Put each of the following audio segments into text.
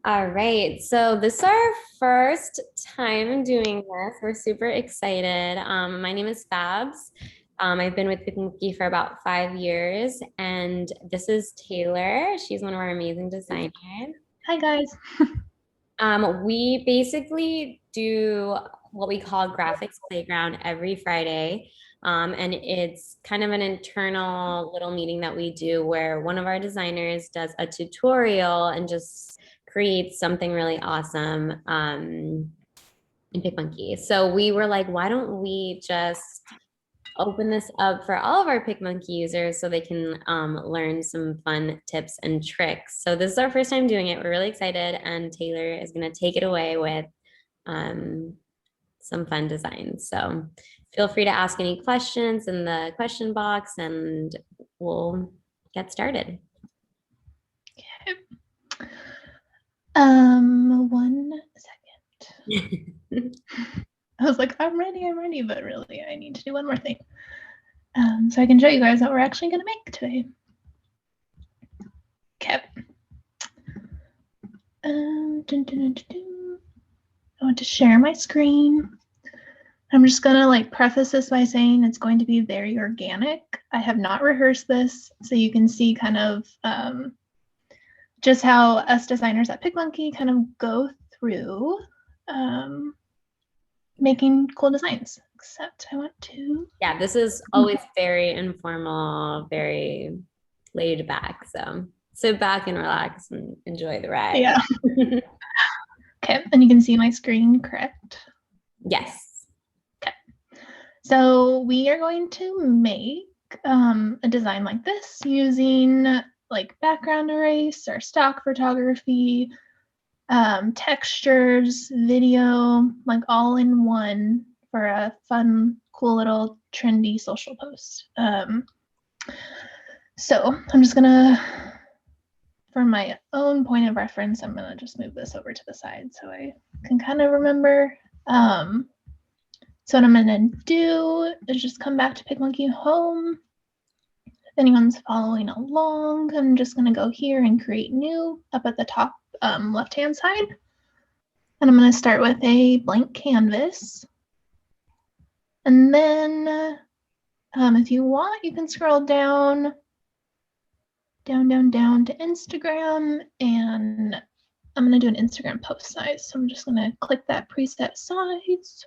All right, so this is our first time doing this. We're super excited. My name is Fabs. I've been with PicMonkey for about 5 years, and this is Taylor. She's one of our amazing designers. Hi guys. We basically do what we call graphics playground every Friday. And it's kind of an internal little meeting that we do where one of our designers does a tutorial and just creates something really awesome in PicMonkey. So we were like, why don't we just open this up for all of our PicMonkey users so they can learn some fun tips and tricks. So this is our first time doing it. We're really excited, and Taylor is going to take it away with um, some fun designs. So feel free to ask any questions in the question box, and we'll get started. 1 second. I was like, I'm ready, but really I need to do one more thing. So I can show you guys what we're actually gonna make today. Okay. I want to share my screen. I'm just gonna like preface this by saying it's going to be very organic. I have not rehearsed this, so you can see kind of just how us designers at PicMonkey kind of go through making cool designs. Except I want to. Yeah, this is always very informal, very laid back. So sit back and relax and enjoy the ride. Yeah. Okay, and you can see my screen, correct? Yes. Okay. So we are going to make a design like this using like background erase or stock photography, textures, video, like all in one for a fun, cool little trendy social post. So I'm just gonna, for my own point of reference, I'm gonna just move this over to the side so I can kind of remember. So what I'm gonna do is just come back to PicMonkey home. If anyone's following along, I'm just gonna go here and create new up at the top left-hand side. And I'm gonna start with a blank canvas. And then if you want, you can scroll down to Instagram, and I'm gonna do an Instagram post size. So I'm just gonna click that preset size,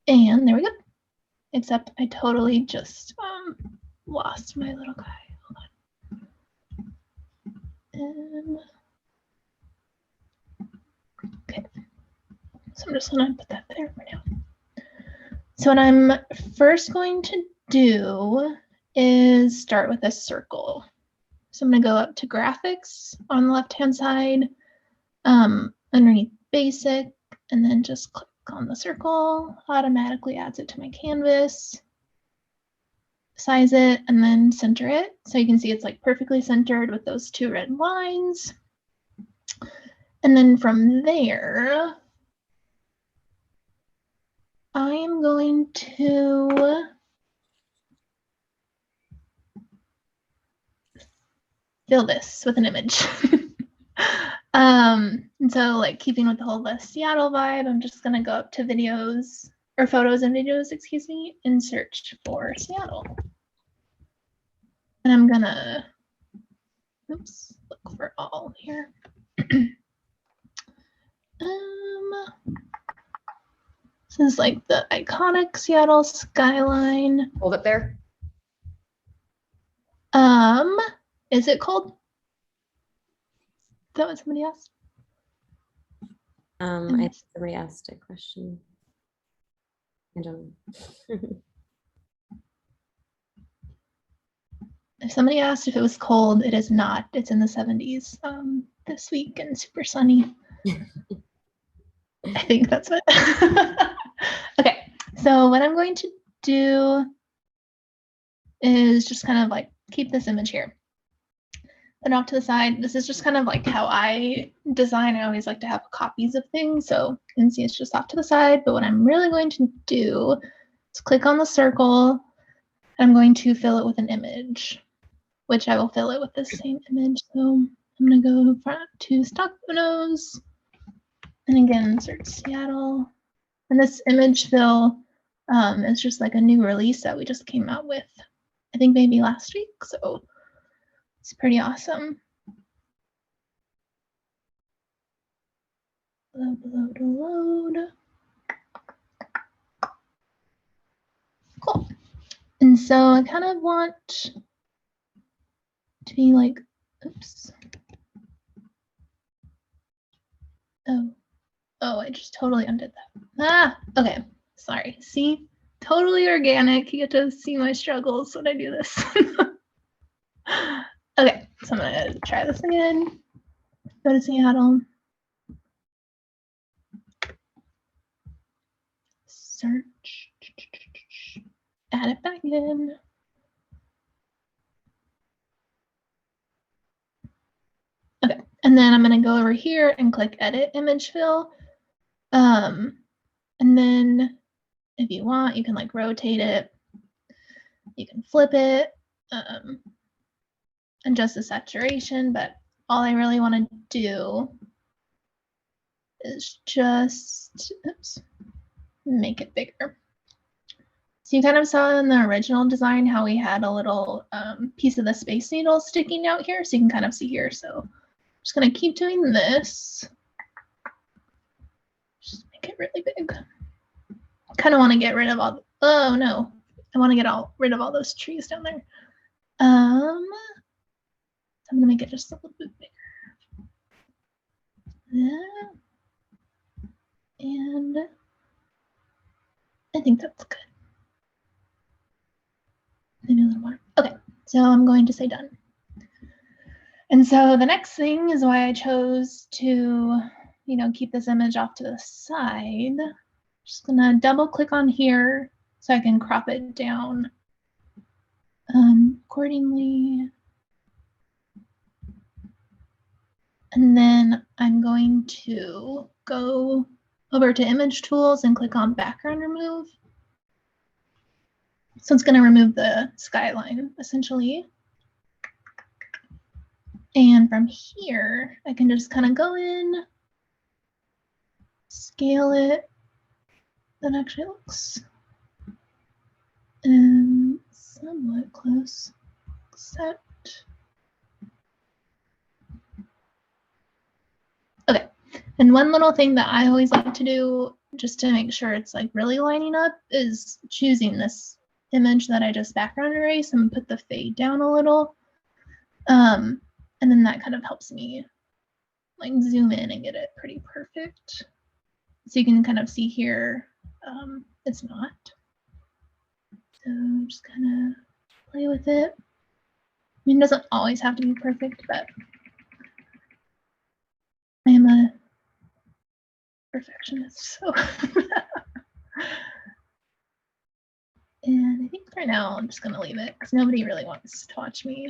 and there we go. Except I totally just lost my little guy. Hold on. Okay, so I'm just gonna put that there for now. So what I'm first going to do is start with a circle. So I'm going to go up to graphics on the left-hand side, underneath basic, and then just click on the circle. Automatically adds it to my canvas. Size it and then center it. So you can see it's like perfectly centered with those two red lines. And then from there, I am going to fill this with an image. And so like keeping with the whole Seattle vibe, I'm just gonna go up to videos or photos and videos, excuse me, and search for Seattle. And I'm gonna, oops, look for all here. This is like the iconic Seattle skyline. Hold it there. Is it cold? Is that what somebody asked? I think somebody asked a question. I don't know. If somebody asked if it was cold, it is not. It's in the 70s this week and super sunny. I think that's what. Okay, so what I'm going to do is just kind of like keep this image here. Then off to the side, this is just kind of like how I design. I always like to have copies of things, so you can see it's just off to the side. But what I'm really going to do is click on the circle. I'm going to fill it with an image, which I will fill it with the same image. So I'm I'm gonna go front to stock photos. And again, search Seattle. And this image fill is just like a new release that we just came out with, I think maybe last week. So it's pretty awesome. Load. Cool. And so I kind of want to be like, oops. Oh, I just totally undid that. Okay. Sorry. See, totally organic. You get to see my struggles when I do this. Okay, so I'm gonna try this again. Go to Seattle. Search. Add it back in. Okay, and then I'm gonna go over here and click Edit Image Fill. And then if you want, you can like rotate it. You can flip it, adjust the saturation, but all I really want to do is just, oops, make it bigger. So you kind of saw in the original design how we had a little piece of the Space Needle sticking out here, so you can kind of see here. So I'm just going to keep doing this. Just make it really big. Kind of want to get rid of all the, oh no, I want to get rid of all those trees down there. So I'm going to make it just a little bit bigger. And I think that's good. Maybe a little more. Okay, so I'm going to say done. And so the next thing is why I chose to, keep this image off to the side. Just gonna double click on here so I can crop it down accordingly. And then I'm going to go over to image tools and click on background remove. So it's going to remove the skyline essentially. And from here, I can just kind of go in, scale it. That actually looks somewhat close, except. Okay, and one little thing that I always like to do just to make sure it's like really lining up is choosing this image that I just background erase and put the fade down a little. And then that kind of helps me like zoom in and get it pretty perfect. So you can kind of see here, it's not. So just kind of play with it. I mean, it doesn't always have to be perfect, but I am a perfectionist, so. And I think for now, I'm just going to leave it because nobody really wants to watch me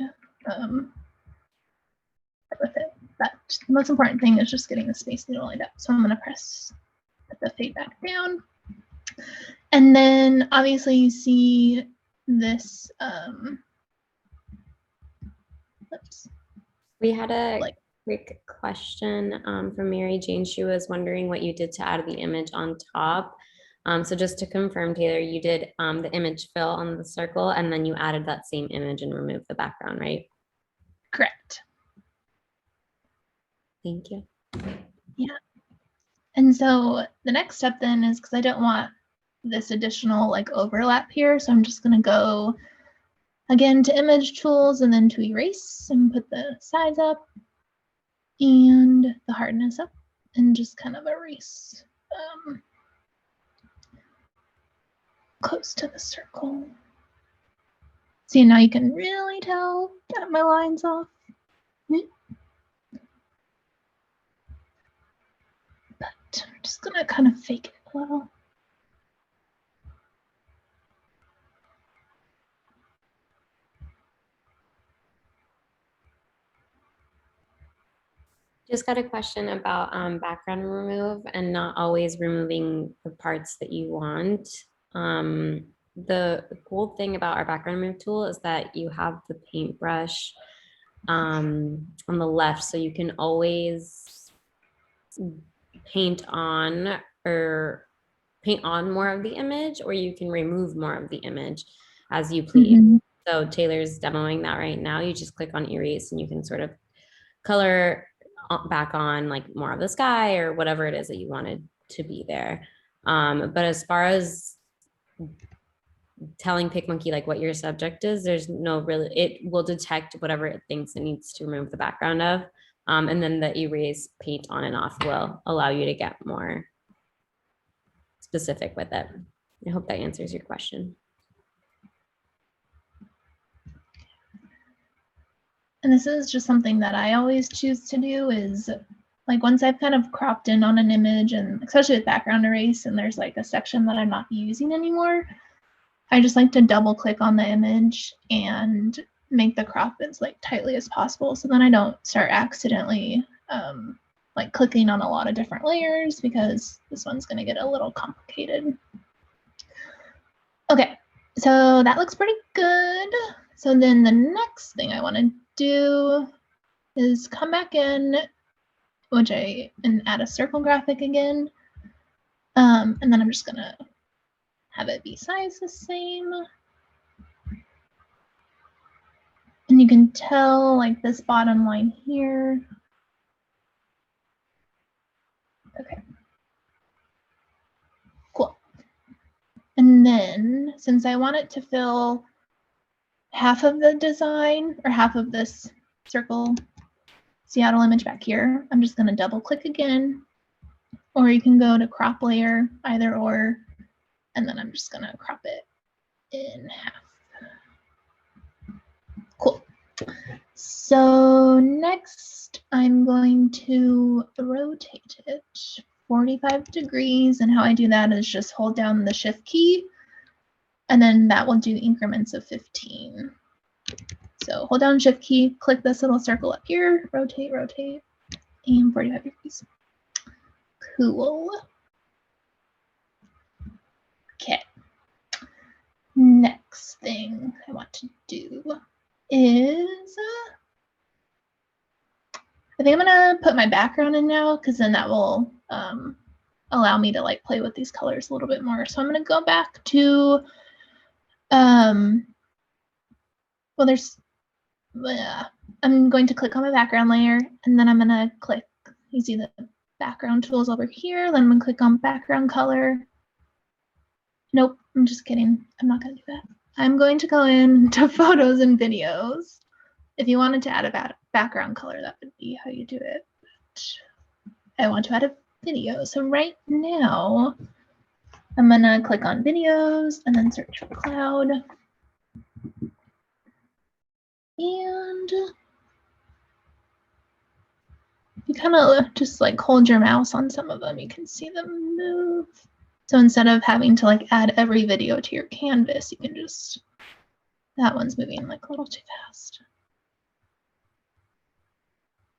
with it. But the most important thing is just getting the Space Needle lined up. So I'm going to put the fade back down. And then obviously you see this, oops. We had a quick question from Mary Jane. She was wondering what you did to add the image on top. So just to confirm, Taylor, you did the image fill on the circle and then you added that same image and removed the background, right? Correct. Thank you. Yeah. And so the next step then is, because I don't want this additional like overlap here, so I'm just going to go again to image tools and then to erase and put the size up and the hardness up and just kind of erase close to the circle. See, now you can really tell that my line's off. But I'm just gonna kind of fake it a little. Just got a question about background remove and not always removing the parts that you want. The cool thing about our background remove tool is that you have the paintbrush on the left. So you can always paint on or paint on more of the image, or you can remove more of the image as you please. Mhm. So Taylor's demoing that right now. You just click on erase and you can sort of color back on like more of the sky or whatever it is that you wanted to be there. But as far as telling PicMonkey like what your subject is, there's no really, it will detect whatever it thinks it needs to remove the background of. And then the erase paint on and off will allow you to get more specific with it. I hope that answers your question. And this is just something that I always choose to do is like once I've kind of cropped in on an image, and especially with background erase, and there's like a section that I'm not using anymore, I just like to double click on the image and make the crop as like tightly as possible. So then I don't start accidentally like clicking on a lot of different layers, because this one's going to get a little complicated. Okay, so that looks pretty good. So then the next thing I want to do is come back in, and add a circle graphic again. And then I'm just gonna have it be size the same. And you can tell like this bottom line here. Okay. Cool. And then since I want it to fill half of the design or half of this circle Seattle image back here, I'm just gonna double click again, or you can go to crop layer, either or, and then I'm just gonna crop it in half. Cool. So next I'm going to rotate it 45 degrees, and how I do that is just hold down the shift key, and then that will do increments of 15. So hold down shift key, click this little circle up here, rotate, and 45 degrees. Cool. Okay. Next thing I want to do is I think I'm gonna put my background in now, because then that will allow me to like play with these colors a little bit more. So I'm gonna go back to well, there's I'm going to click on my background layer, and then I'm gonna click, you see the background tools over here, then I'm gonna click on background color. Nope, I'm just kidding. I'm not gonna do that. I'm going to go into photos and videos. If you wanted to add a background color, that would be how you do it. But I want to add a video. So right now, I'm gonna click on videos and then search for cloud. And you kind of just like hold your mouse on some of them, you can see them move. So instead of having to like add every video to your canvas, you can just, that one's moving like a little too fast.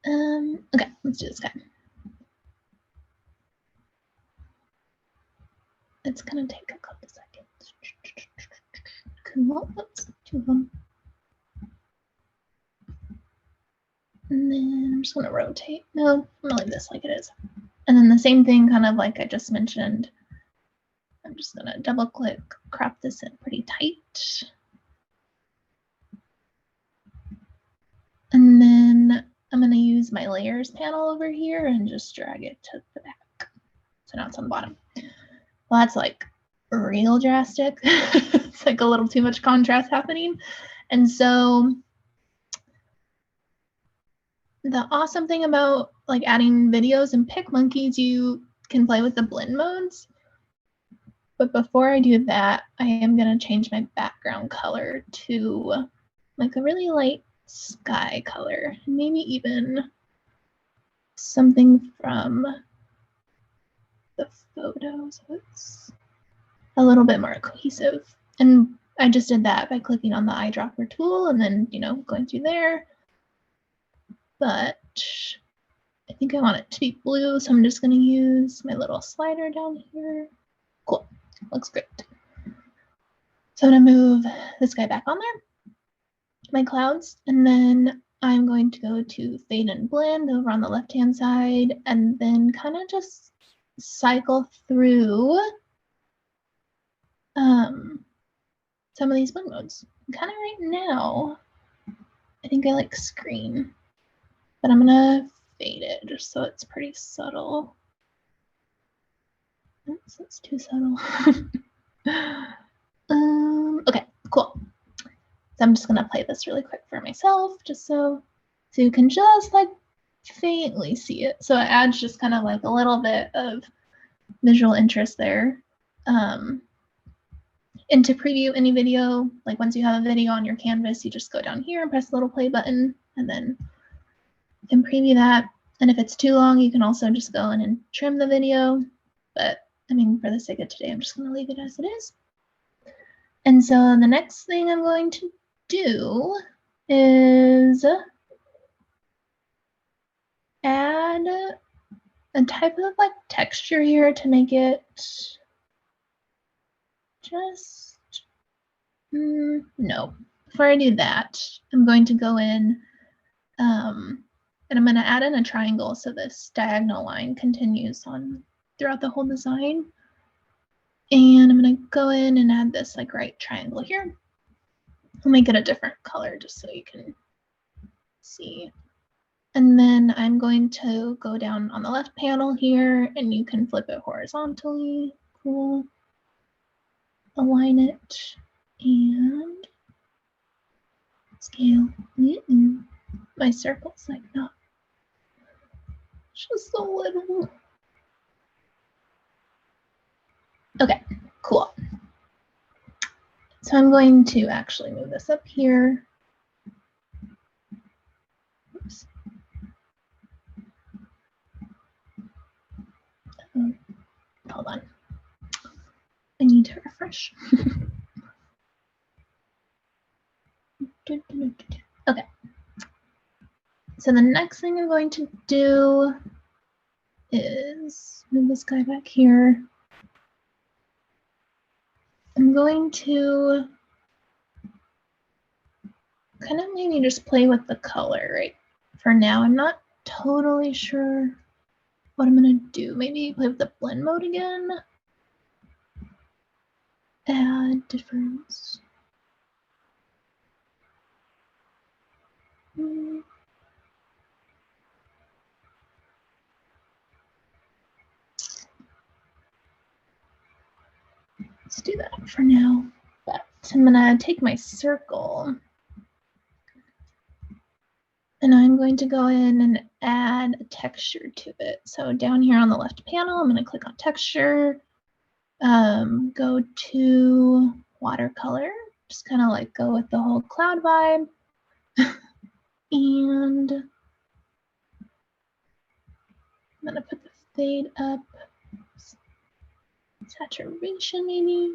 Okay, let's do this guy. It's gonna take a couple seconds. Cool, oops, two of them. And then I'm just gonna rotate. No, I'm gonna leave this like it is. And then the same thing, kind of like I just mentioned, I'm just gonna double click, crop this in pretty tight. And then I'm gonna use my layers panel over here and just drag it to the back. So now it's on the bottom. Well, that's like real drastic. It's like a little too much contrast happening. And so the awesome thing about like adding videos in PicMonkey is you can play with the blend modes. But before I do that, I am going to change my background color to like a really light sky color, maybe even something from the photos. It's a little bit more cohesive. And I just did that by clicking on the eyedropper tool and then, you know, going through there. But I think I want it to be blue, so I'm just going to use my little slider down here. Cool, looks great. So I'm going to move this guy back on there, my clouds, and then I'm going to go to fade and blend over on the left-hand side and then kind of just cycle through some of these blend modes. Kind of right now, I think I like screen, but I'm gonna fade it just so it's pretty subtle. Oops, that's too subtle. Okay, cool. So I'm just gonna play this really quick for myself, just so you can just like faintly see it. So it adds just kind of like a little bit of visual interest there. And to preview any video, like once you have a video on your canvas, you just go down here and press the little play button, and then you can preview that. And if it's too long, you can also just go in and trim the video. But I mean, for the sake of today, I'm just going to leave it as it is. And so the next thing I'm going to do is add a type of like texture here to make it just, no. Before I do that, I'm going to go in and I'm going to add in a triangle so this diagonal line continues on throughout the whole design. And I'm going to go in and add this like right triangle here. I'll make it a different color just so you can see. And then I'm going to go down on the left panel here and you can flip it horizontally. Cool. Align it and scale. My circle's like not just a little. Okay, cool. So I'm going to actually move this up here. Oops. Hold on. I need to refresh. Okay. So the next thing I'm going to do is move this guy back here. I'm going to kind of maybe just play with the color right for now. I'm not totally sure what I'm going to do. Maybe play with the blend mode again. Add difference. Let's do that for now. But I'm going to take my circle and I'm going to go in and add a texture to it. So down here on the left panel, I'm going to click on texture, go to watercolor, just kind of like go with the whole cloud vibe. And I'm going to put the fade up, saturation maybe.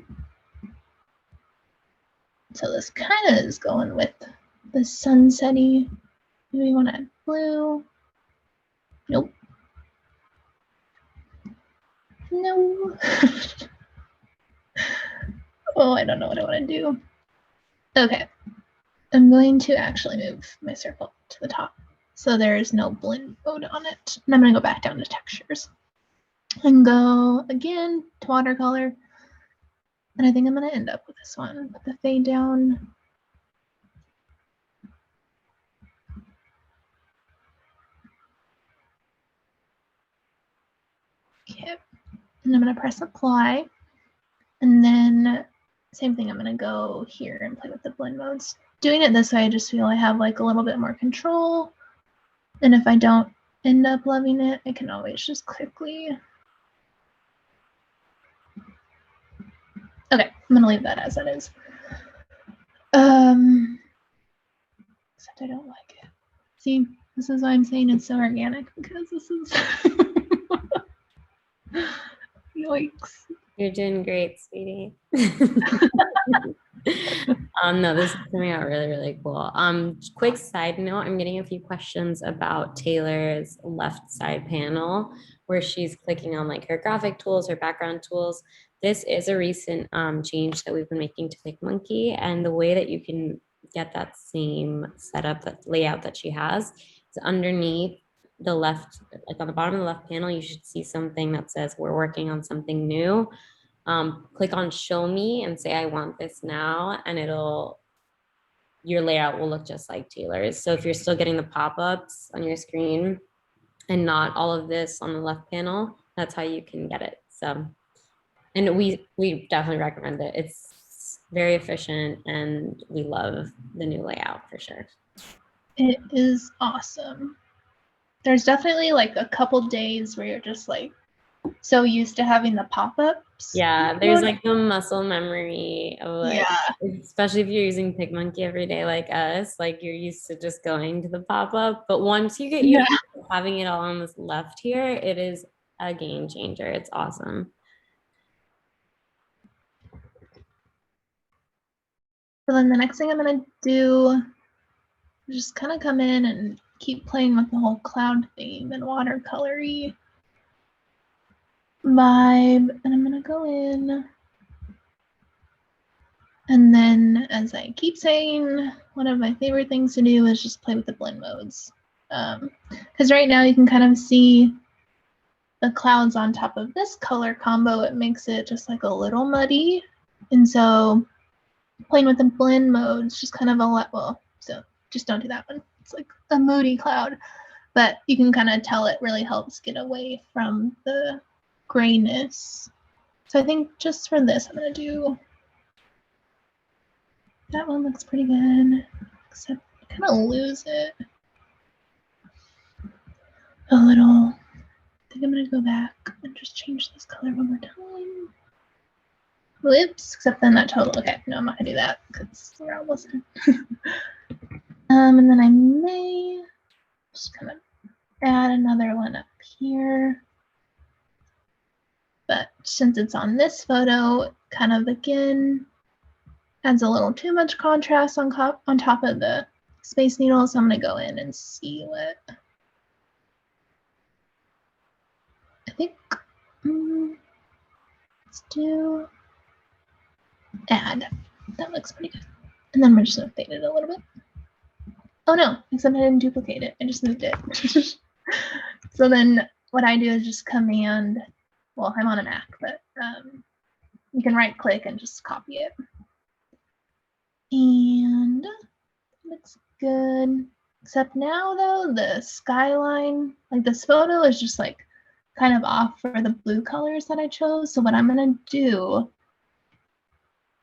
So this kind of is going with the sunsetty. Maybe we want to add blue. Nope. No. Oh, I don't know what I want to do. Okay. I'm going to actually move my circle to the top so there is no blend mode on it. And I'm going to go back down to textures and go again to watercolor. And I think I'm going to end up with this one. Put the fade down. Okay. And I'm going to press apply. And then same thing, I'm going to go here and play with the blend modes. Doing it this way, I just feel I have like a little bit more control. And if I don't end up loving it, I can always just quickly. Okay, I'm going to leave that as it is. Except I don't like it. See, this is why I'm saying it's so organic, because this is yikes. You're doing great, sweetie. No, this is coming out really, really cool. Quick side note, I'm getting a few questions about Taylor's left side panel where she's clicking on like her graphic tools, her background tools. This is a recent change that we've been making to PicMonkey, and the way that you can get that same setup, that layout that she has. So underneath the left, like on the bottom of the left panel, you should see something that says we're working on something new. Click on show me and say, I want this now. And your layout will look just like Taylor's. So if you're still getting the pop-ups on your screen and not all of this on the left panel, that's how you can get it. So, and we definitely recommend it. It's very efficient and we love the new layout for sure. It is awesome. There's definitely like a couple days where you're just like so used to having the pop-ups. Yeah, there's like the muscle memory of like, Yeah. especially if you're using PicMonkey every day like us, like you're used to just going to the pop-up. But once you get Yeah. used to having it all on this left here, it is a game changer. It's awesome. So then the next thing I'm gonna do is just kind of come in and keep playing with the whole cloud theme and watercolory vibe. And I'm gonna go in. And then, as I keep saying, one of my favorite things to do is just play with the blend modes. Because right now you can kind of see the clouds on top of this color combo. It makes it just like a little muddy. And so playing with the blend modes just kind of a lot, well, so just don't do that one. It's like a moody cloud. But you can kind of tell it really helps get away from the grayness. So I think just for this, I'm going to do that one. Looks pretty good, except I kind of lose it a little. I think I'm going to go back and just change this color one more time. Whoops, except then that total. Okay, no, I'm not going to do that because we're almost in. And then I may just kind of add another one up here. But since it's on this photo, kind of again adds a little too much contrast on top of the Space Needle. So I'm going to go in and see what I think. Let's do add. That looks pretty good. And then we're just going to fade it a little bit. Oh no, except I didn't duplicate it. I just moved it. So then what I do is just command, well, I'm on a Mac, but you can right click and just copy it. And looks good. Except now though, the skyline, like this photo is just like kind of off for the blue colors that I chose. So what I'm gonna do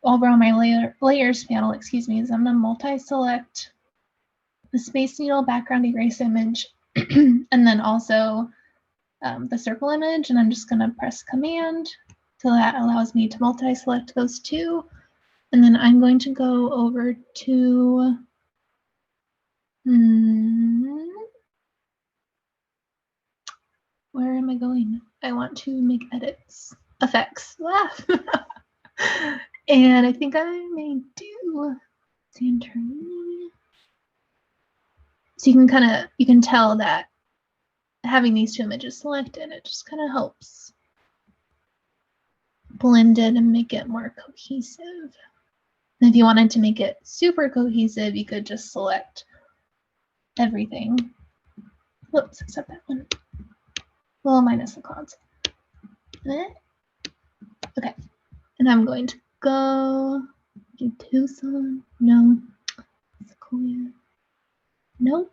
over on my layers panel, excuse me, is I'm gonna multi-select the Space Needle background erase image and then also the circle image, and I'm just gonna press Command. So that allows me to multi-select those two. And then I'm going to go over to where am I going? I want to make edits. Effects. And I think I may do Santorini. So you can tell that having these two images selected, it just kind of helps blend it and make it more cohesive. And if you wanted to make it super cohesive, you could just select everything. Whoops, except that one. Well, minus the clouds. Okay, and I'm going to go do Tucson. No, Sequoia. Nope.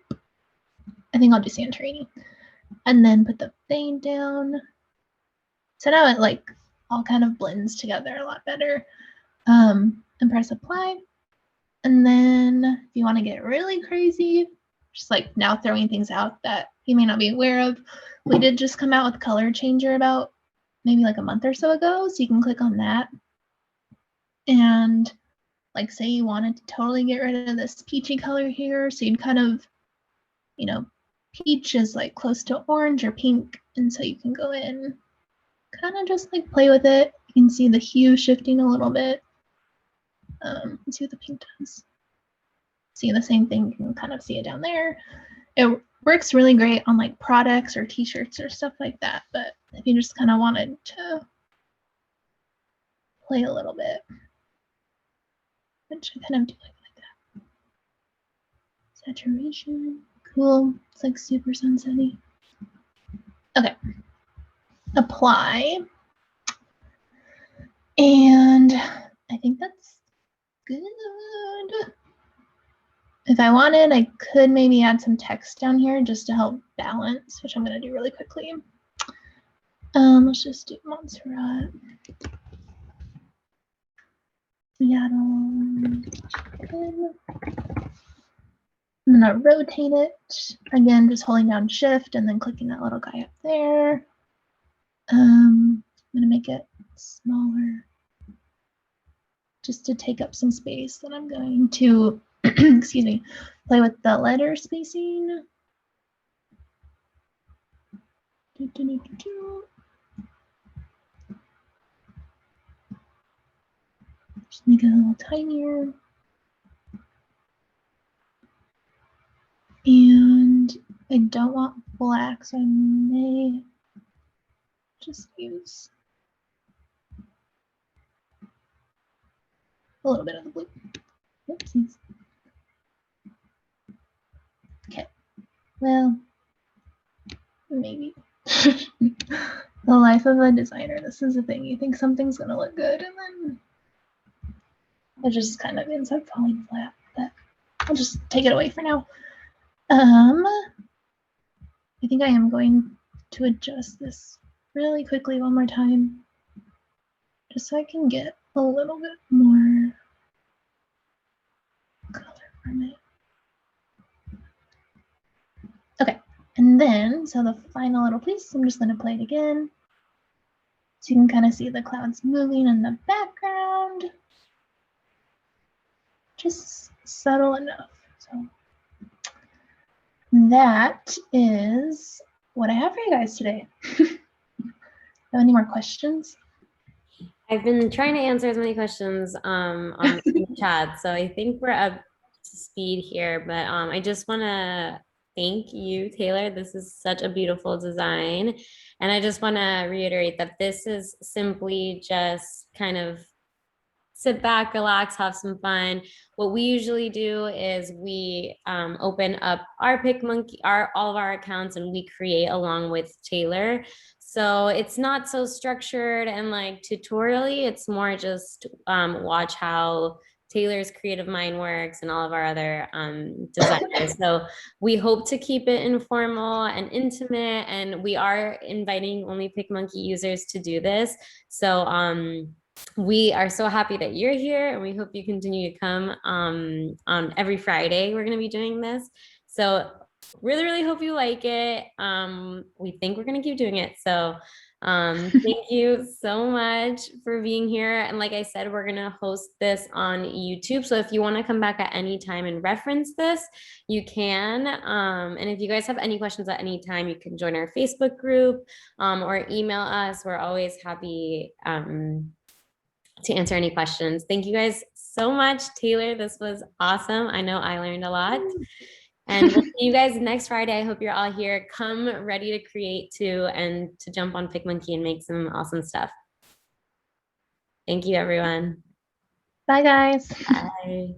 I think I'll do Santorini. And then put the fade down. So now it like all kind of blends together a lot better. And press apply. And then if you want to get really crazy, just like now throwing things out that you may not be aware of, we did just come out with Color Changer about maybe like a month or so ago. So you can click on that. And like say you wanted to totally get rid of this peachy color here. So you'd kind of, you know, peach is like close to orange or pink. And so you can go in, kind of just like play with it. You can see the hue shifting a little bit. Let's see what the pink does. See the same thing, you can kind of see it down there. It works really great on like products or t-shirts or stuff like that. But if you just kind of wanted to play a little bit, which I kind of do like that. Saturation. Cool. It's like super sunsetty. Okay. Apply. And I think that's good. If I wanted, I could maybe add some text down here just to help balance, which I'm going to do really quickly. Let's just do Montserrat. Seattle. I'm going to rotate it. Again, just holding down Shift and then clicking that little guy up there. I'm going to make it smaller just to take up some space. Then I'm going to, excuse me, play with the letter spacing. Just make it a little tinier. And I don't want black, so I may just use a little bit of the blue. Oopsies. Okay, well, maybe. The life of a designer, this is the thing. You think something's gonna look good and then it just kind of ends up falling flat, but I'll just take it away for now. I think I am going to adjust this really quickly one more time, just so I can get a little bit more color from it. Okay, and then, so the final little piece, I'm just gonna play it again. So you can kind of see the clouds moving in the background. Just subtle enough. So that is what I have for you guys today. Have any more questions? I've been trying to answer as many questions on the chat, so I think we're up to speed here. But I just want to thank you, Taylor. This is such a beautiful design, and I just want to reiterate that this is simply just kind of sit back, relax, have some fun. What we usually do is we open up our PicMonkey, all of our accounts, and we create along with Taylor. So it's not so structured and like tutorially. It's more just watch how Taylor's creative mind works and all of our other designers. So we hope to keep it informal and intimate, and we are inviting only PicMonkey users to do this. So we are so happy that you're here, and we hope you continue to come on every Friday. We're going to be doing this. So really, really hope you like it. We think we're going to keep doing it. So thank you so much for being here. And like I said, we're going to host this on YouTube. So if you want to come back at any time and reference this, you can. And if you guys have any questions at any time, you can join our Facebook group or email us. We're always happy to answer any questions. Thank you guys so much. Taylor, this was awesome. I know I learned a lot. And we'll see you guys next Friday. I hope you're all here. Come ready to create too, and to jump on PicMonkey and make some awesome stuff. Thank you, everyone. Bye, guys. Bye.